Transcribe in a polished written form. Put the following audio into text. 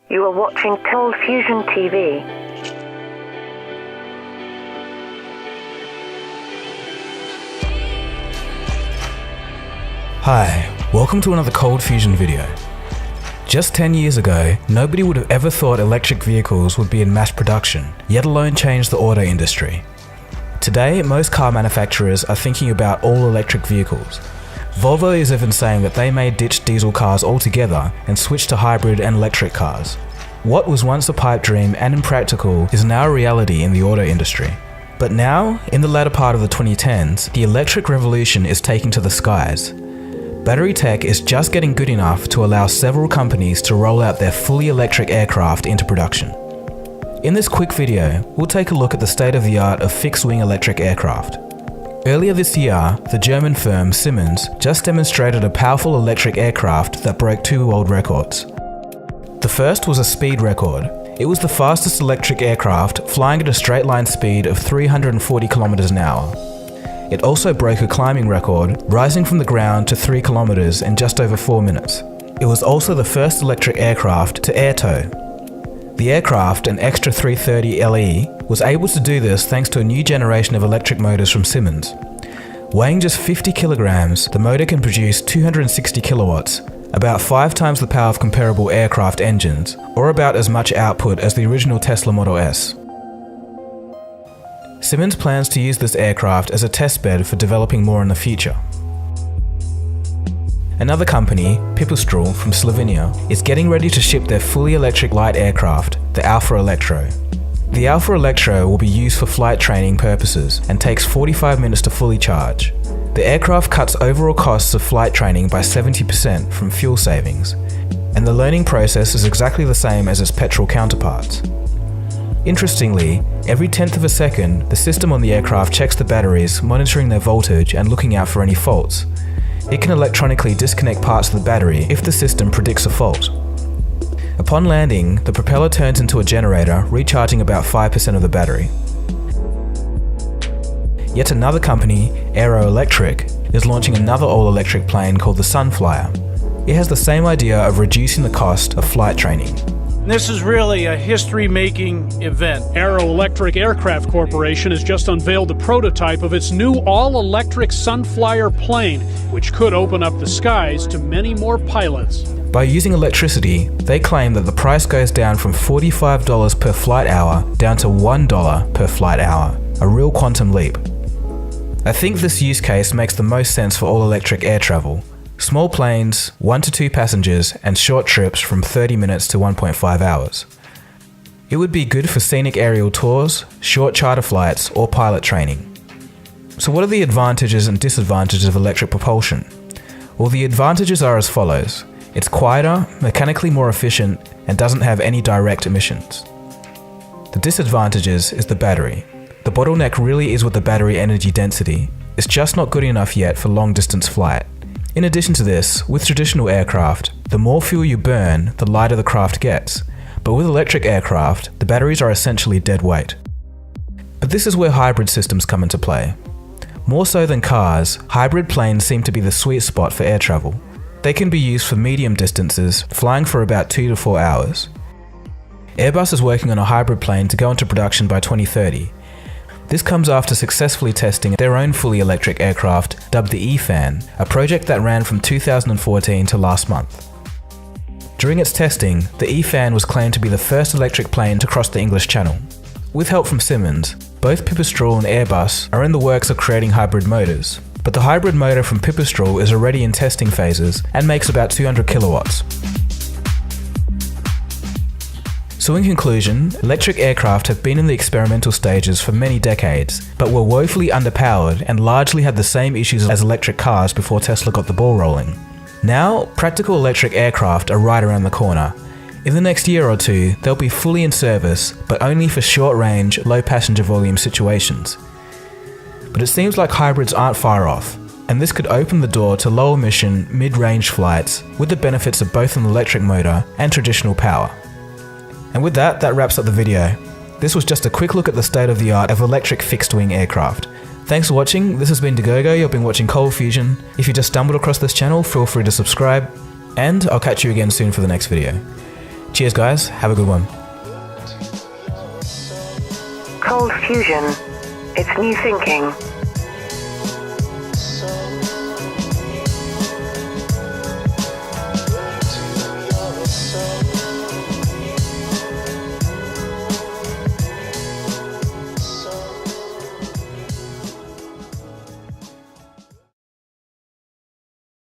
You are watching Cold Fusion TV. Hi, welcome to another Cold Fusion video. Just 10 years ago, nobody would have ever thought electric vehicles would be in mass production, yet alone change the auto industry. Today, most car manufacturers are thinking about all-electric vehicles. Volvo is even saying that they may ditch diesel cars altogether and switch to hybrid and electric cars. What was once a pipe dream and impractical is now a reality in the auto industry. But now, in the latter part of the 2010s, the electric revolution is taking to the skies. Battery tech is just getting good enough to allow several companies to roll out their fully electric aircraft into production. In this quick video, we'll take a look at the state-of-the-art of fixed-wing electric aircraft. Earlier this year, the German firm Siemens just demonstrated a powerful electric aircraft that broke two world records. The first was a speed record. It was the fastest electric aircraft, flying at a straight-line speed of 340 kilometers an hour. It also broke a climbing record, rising from the ground to 3 kilometers in just over 4 minutes. It was also the first electric aircraft to air tow. The aircraft, an Extra 330 LE, was able to do this thanks to a new generation of electric motors from Siemens. Weighing just 50 kilograms, the motor can produce 260 kilowatts, about 5 times the power of comparable aircraft engines, or about as much output as the original Tesla Model S. Siemens plans to use this aircraft as a testbed for developing more in the future. Another company, Pipistrel from Slovenia, is getting ready to ship their fully electric light aircraft, the Alfa Electro. The Alfa Electro will be used for flight training purposes and takes 45 minutes to fully charge. The aircraft cuts overall costs of flight training by 70% from fuel savings, and the learning process is exactly the same as its petrol counterparts. Interestingly, every tenth of a second, the system on the aircraft checks the batteries, monitoring their voltage and looking out for any faults. It can electronically disconnect parts of the battery if the system predicts a fault. Upon landing, the propeller turns into a generator, recharging about 5% of the battery. Yet another company, Aero Electric, is launching another all-electric plane called the Sunflyer. It has the same idea of reducing the cost of flight training. This is really a history-making event. Aero Electric Aircraft Corporation has just unveiled the prototype of its new all-electric Sunflyer plane, which could open up the skies to many more pilots. By using electricity, they claim that the price goes down from $45 per flight hour down to $1 per flight hour, a real quantum leap. I think this use case makes the most sense for all-electric air travel. Small planes, 1 to 2 passengers, and short trips from 30 minutes to 1.5 hours. It would be good for scenic aerial tours, short charter flights, or pilot training. So what are the advantages and disadvantages of electric propulsion? Well, the advantages are as follows. It's quieter, mechanically more efficient, and doesn't have any direct emissions. The disadvantages is the battery. The bottleneck really is with the battery energy density. It's just not good enough yet for long-distance flight. In addition to this, with traditional aircraft, the more fuel you burn, the lighter the craft gets. But with electric aircraft, the batteries are essentially dead weight. But this is where hybrid systems come into play. More so than cars, hybrid planes seem to be the sweet spot for air travel. They can be used for medium distances, flying for about 2 to 4 hours. Airbus is working on a hybrid plane to go into production by 2030. This comes after successfully testing their own fully electric aircraft, dubbed the E-Fan, a project that ran from 2014 to last month. During its testing, the E-Fan was claimed to be the first electric plane to cross the English Channel. With help from Siemens, both Pipistrel and Airbus are in the works of creating hybrid motors, but the hybrid motor from Pipistrel is already in testing phases and makes about 200 kilowatts. So in conclusion, electric aircraft have been in the experimental stages for many decades, but were woefully underpowered and largely had the same issues as electric cars before Tesla got the ball rolling. Now, practical electric aircraft are right around the corner. In the next year or two, they'll be fully in service, but only for short-range, low passenger volume situations. But it seems like hybrids aren't far off, and this could open the door to low-emission, mid-range flights with the benefits of both an electric motor and traditional power. And with that wraps up the video. This was just a quick look at the state-of-the-art of electric fixed-wing aircraft. Thanks for watching. This has been Dagogo. You've been watching Cold Fusion. If you just stumbled across this channel, feel free to subscribe, and I'll catch you again soon for the next video. Cheers, guys. Have a good one. Cold fusion. It's new thinking.